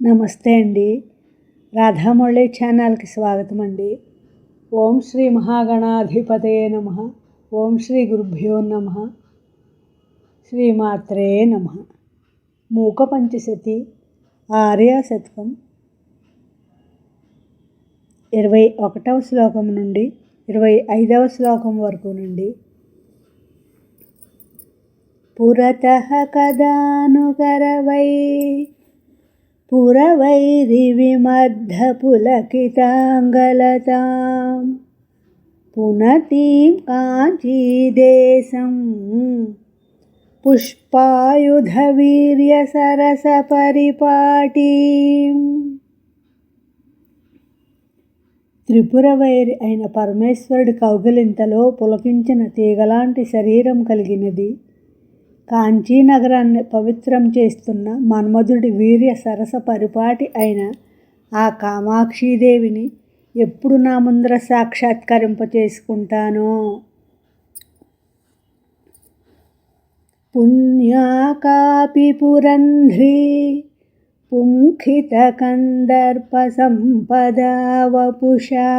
నమస్తే అండి. రాధామురళి ఛానల్కి స్వాగతం అండి. ఓం శ్రీ మహాగణాధిపతయే నమః. ఓం శ్రీ గురుభ్యో నమః. శ్రీమాత్రే నమః. మూక పంచశతి ఆర్య శతకం 21వ శ్లోకం నుండి 25వ శ్లోకం వరకు నుండి. పురతః కదానుకరవై పురవైరివిమర్ధపులకితాంగలతాం పునతీం కాంచీదేశం పుష్పాయుధవీర్యసరసపరిపాటీం. త్రిపురవైరి అయిన పరమేశ్వరుడి కౌగిలింతలో పులకించిన తీగలాంటి శరీరం కలిగినది. కాంచీనగరాన్ని పవిత్రం చేస్తున్న మన్మధుడి వీర్య సరస పరిపాటి అయిన ఆ కామాక్షీదేవిని ఎప్పుడు నా ముందర సాక్షాత్కరింప చేసుకుంటానో. పుణ్యాకాపి పురంధ్రీ పుంఖిత కందర్ప సంపదా వపుషా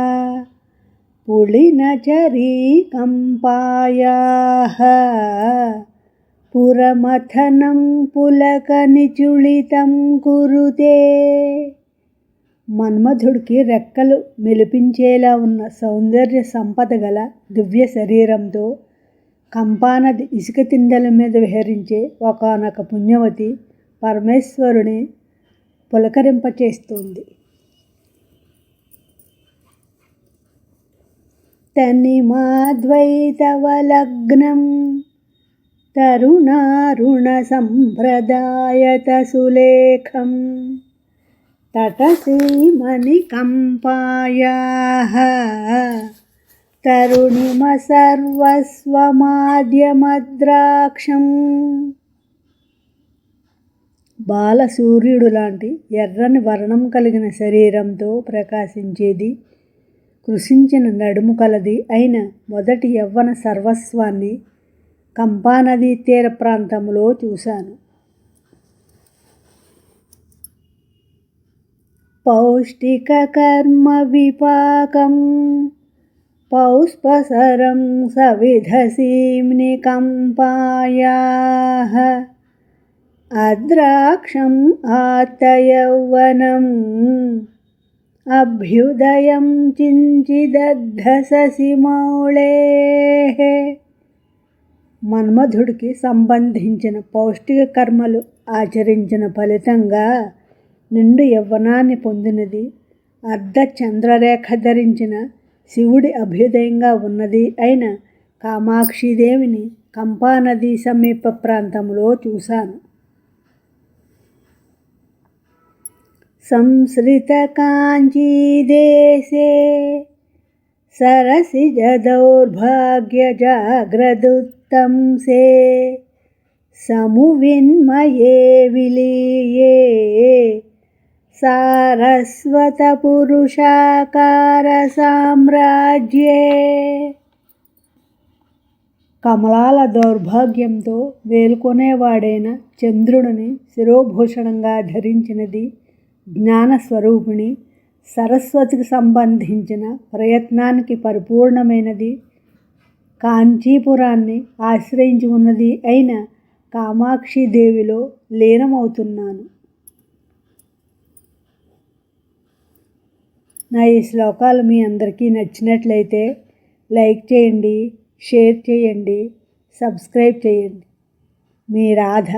పుళినచరీ కంపాయాః పురమథనం పులకనిచుళితం కురుతే. మన్మధుడికి రెక్కలు మెలిపించేలా ఉన్న సౌందర్య సంపద గల దివ్య శరీరంతో కంపానది ఇసుక తిండల మీద విహరించే ఒకానొక పుణ్యవతి పరమేశ్వరుని పులకరింపచేస్తుంది. తనిమాద్వైతవలగ్నం తరుణారుణ సంప్రదాయత సులేఖం తటసీమణికంపాయాః తరుణిమ సర్వస్వమాద్యమద్రాక్షం. బాలసూర్యుడు లాంటి ఎర్రని వర్ణం కలిగిన శరీరంతో ప్రకాశించేది, కృషించిన నడుము కలది అయిన మొదటి యవ్వన సర్వస్వాన్ని కంపానదీ తీర ప్రాంతంలో చూశాను. పౌష్టిక కర్మ విపాకం పౌష్పసరం సవిధసీమ్ని కంపాయాః అద్రాక్షం ఆత్తయౌవనం అభ్యుదయం చించిదద్ధససిమౌళేః. మన్మధుడికి సంబంధించిన పౌష్టిక కర్మలు ఆచరించిన ఫలితంగా నిండు యవ్వనాన్ని పొందినది, అర్ధ చంద్రరేఖ ధరించిన శివుడి అభ్యుదయంగా ఉన్నది అయిన కామాక్షీదేవిని కంపానదీ సమీప ప్రాంతంలో చూశాను. సంశ్రిత కాంచీదేశే సరసిజ దౌర్భాగ్య జాగ్రదుత్తంసే సమువిన్మయే విలీయే సారస్వత పురుషాకార సామ్రాజ్యే. కమలాల దౌర్భాగ్యంతో వేలుకొనేవాడైన చంద్రుడిని శిరోభూషణంగా ధరించినది, జ్ఞానస్వరూపిణి, సరస్వతికి సంబంధించిన ప్రయత్నానికి పరిపూర్ణమైనది, కాంచీపురాన్ని ఆశ్రయించి ఉన్నది అయిన కామాక్షీదేవిలో లీనమవుతున్నాను. నా ఈ శ్లోకాలు మీ అందరికీ నచ్చినట్లయితే లైక్ చేయండి, షేర్ చేయండి, సబ్స్క్రైబ్ చేయండి. మీ రాధ.